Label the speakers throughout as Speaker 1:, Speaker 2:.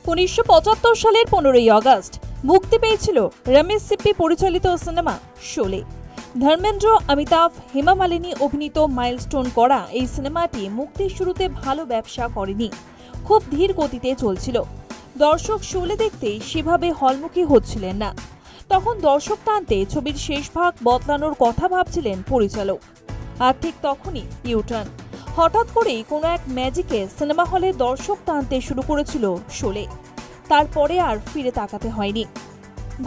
Speaker 1: 1975 সালের 15ই আগস্ট মুক্তি পেয়েছিল রমেশ সিপ্পি পরিচালিত সিনেমা শোলে। ধর্মেন্দ্র, অমিতাভ, হেমা মালিনী অভিনীত মাইলস্টোন করা এই সিনেমাটি মুক্তির শুরুতে ভালো ব্যবসা করেনি, খুব ধীর গতিতে চলছিল। দর্শক শোলে দেখতে সেভাবে হলমুখী হচ্ছিলেন না। তখন দর্শক টানতে ছবির শেষ ভাগ বদলানোর কথা ভাবছিলেন পরিচালক। আর ঠিক তখনই ইউটার্ন। হঠাৎ করেই কোনো এক ম্যাজিকে সিনেমা হলে দর্শক টানতে শুরু করেছিল শোলে। তারপরে আর ফিরে তাকাতে হয়নি।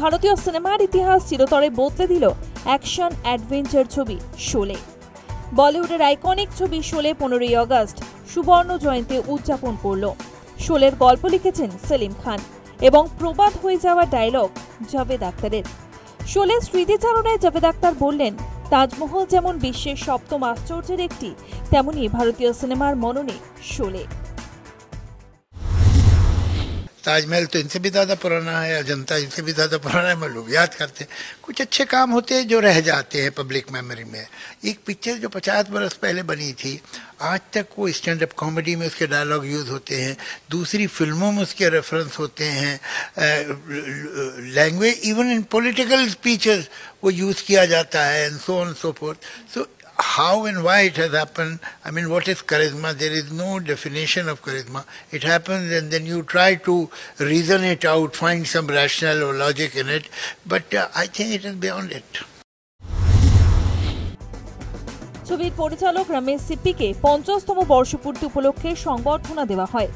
Speaker 1: ভারতীয় সিনেমার ইতিহাস চিরতরে বদলে দিল অ্যাকশন অ্যাডভেঞ্চার ছবি শোলে। বলিউডের আইকনিক ছবি শোলে 15ই আগস্ট সুবর্ণ জয়ন্তী উদযাপন করল। শোলের গল্প লিখেছেন সেলিম খান এবং প্রবাদ হয়ে যাওয়া ডায়লগ জাভেদ আখতারের। শোলের স্মৃতিচারণায় জাভেদ আখতার বললেন, তাজমহল যেমন বিশ্বের সপ্তম আশ্চর্যের একটি, তেমনি ভারতীয় সিনেমার মননে শোলে।
Speaker 2: ताजमहल तो इनसे भी ज़्यादा पुराना है, अजंता इनसे भी ज़्यादा पुराना है, लोग याद करते हैं। कुछ अच्छे काम होते हैं जो रह जाते हैं पब्लिक मेमोरी में। एक पिक्चर जो 50 बरस पहले बनी थी, आज तक वो स्टैंड अप कॉमेडी में उसके डायलॉग यूज़ होते हैं, दूसरी फिल्मों में उसके रेफरेंस होते हैं, language even in political speeches वो यूज़ किया जाता है, and so on so fourth. So how and why it has happened, I mean, what is charisma? There is no definition of charisma. It happens and then you try to reason it out, find some rationale or logic in it, but I think it is beyond it.
Speaker 1: ছবির পরিচালক রমেশ সিপ্পিকে 50তম বর্ষপূর্তি উপলক্ষে সংবর্ধনা দেওয়া হয়।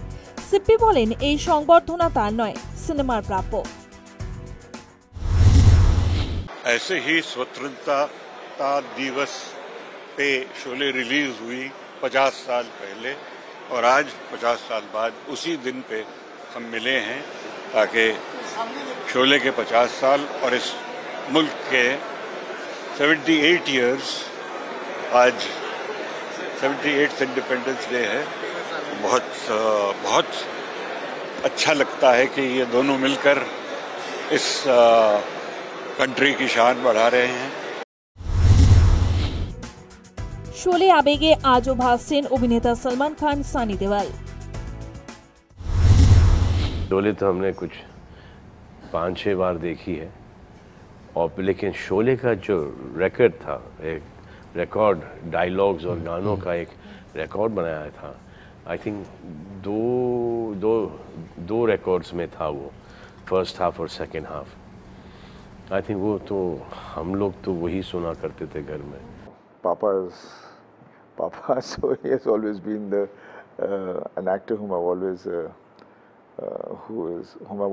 Speaker 1: সিপ্পি বলেন, এই সংবর্ধনা তার নয়, সিনেমার প্রাপ্য।
Speaker 3: ऐसे ही स्वतंत्रता दिवस पे शोले रिलीज हुई 50 साल पहले, और आज 50 साल बाद उसी दिन पे हम मिले हैं ताकि शोले के 50 साल और इस मुल्क के 78 इयर्स, आज 78th इंडिपेंडेंस डे है। बहुत अच्छा लगता है कि ये दोनों मिलकर इस कंट्री की शान बढ़ा रहे हैं।
Speaker 1: शोले आवेगे आजो भासছেন अभिनेता सलमान खान, सानी देओल।
Speaker 4: शोले तो हमने कुछ 5-6 बार देखी है, और लेकिन शोले का जो रिकॉर्ड था, एक रिकॉर्ड डायलॉग्स और गानों का एक रिकॉर्ड बनाया था। आई थिंक दो रिकॉर्ड्स में था वो, फर्स्ट हाफ और सेकेंड हाफ। आई थिंक वो तो हम लोग तो वही सुना करते थे घर में।
Speaker 5: Papa, so he has always been an actor whom I've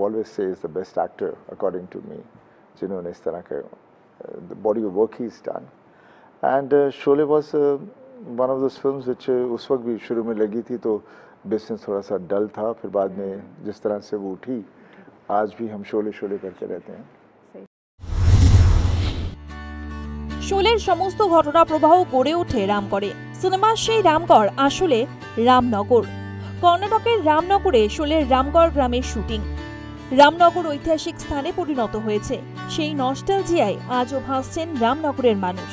Speaker 5: always say is the best actor according to me. जिन्होंने इस तरह के the body of work he's done, and Sholay was one of those films which उस वक्त भी शुरू में लगी थी तो बिजनेस थोड़ा सा डल था, फिर बाद में जिस तरह से वो उठी, आज भी हम शोले करते रहते हैं।
Speaker 1: শোলের সমস্ত ঘটনা প্রবাহ গড়ে ওঠে রামগড়ে। সিনেমার সেই রামগড় আসলে রামনগর। কর্ণাটকের রামনগরে শোলের রামগড় গ্রামের শুটিং। রামনগর ঐতিহাসিক স্থানে পরিণত হয়েছে। সেই নস্টালজিয়ায় আজও ভাসছেন রামনগরের মানুষ।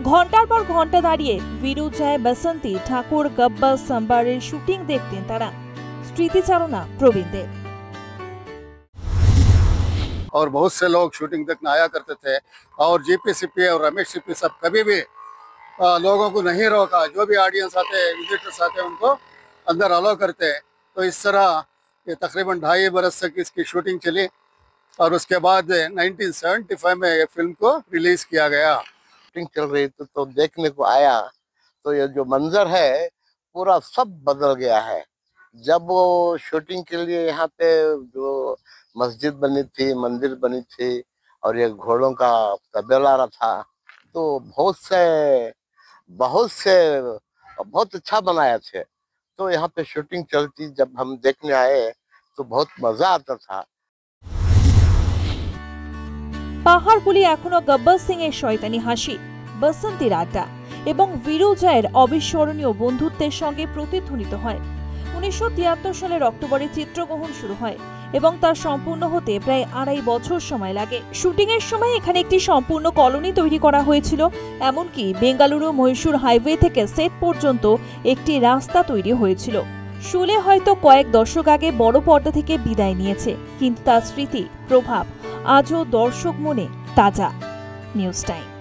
Speaker 1: ঘন্টার পর ঘন্টা দাঁড়িয়ে वीरू जय बसंती ठाकुर गब्बर संबारेर শুটিং দেখতেন তারা। স্মৃতিচারণা প্রবীণদের।
Speaker 6: और बहुत से लोग शूटिंग देखने आया करते थे, और जीपी सिप्पी और रमेश सिप्पी सब कभी भी लोगों को नहीं रोका। जो भी ऑडियंस आते हैं, विजिटर्स आते हैं, उनको अंदर अलाउ करते हैं। तो इस तरह ये तकरीबन 2.5 बरस तक इसकी शूटिंग चली, और उसके बाद 1975 में ये फिल्म को रिलीज किया गया।
Speaker 7: शूटिंग चल रही तो देखने को आया, तो ये जो मंजर है पूरा सब बदल गया है। जब वो शूटिंग के लिए यहाँ पे जो मस्जिद बनी थी, मंदिर बनी थी, और ये घोड़ों का तबेला रहा था, तो बहुत अच्छा बनाया थे। तो यहाँ पे शूटिंग चलती, जब हम देखने आए तो बहुत मजा आता था।
Speaker 1: পাহাড়গুলি এখনো গব্বর সিং এর শয়তানি হাসি, বসন্তীর আড্ডা এবং वीरू জয়ের অবিস্মরণীয় বন্ধুত্বের সঙ্গে প্রতিধ্বনিত হয়। 1973 সালের অক্টোবরে চিত্রগ্রহণ শুরু হয় এবং তার সম্পূর্ণ হতে প্রায় 2.5 বছর সময় লাগে। শুটিং এর সময় এখানে একটি সম্পূর্ণ কলোনি তৈরি করা হয়েছিল, এমনকি বেঙ্গালুরু মহীশূর হাইওয়ে থেকে সেট পর্যন্ত একটি রাস্তা তৈরি হয়েছিল। শোলে হয়তো কয়েক দশক আগে বড় পর্দা থেকে বিদায় নিয়েছে, কিন্তু তার স্মৃতি প্রভাব আজও দর্শক মনে তাজা। News time.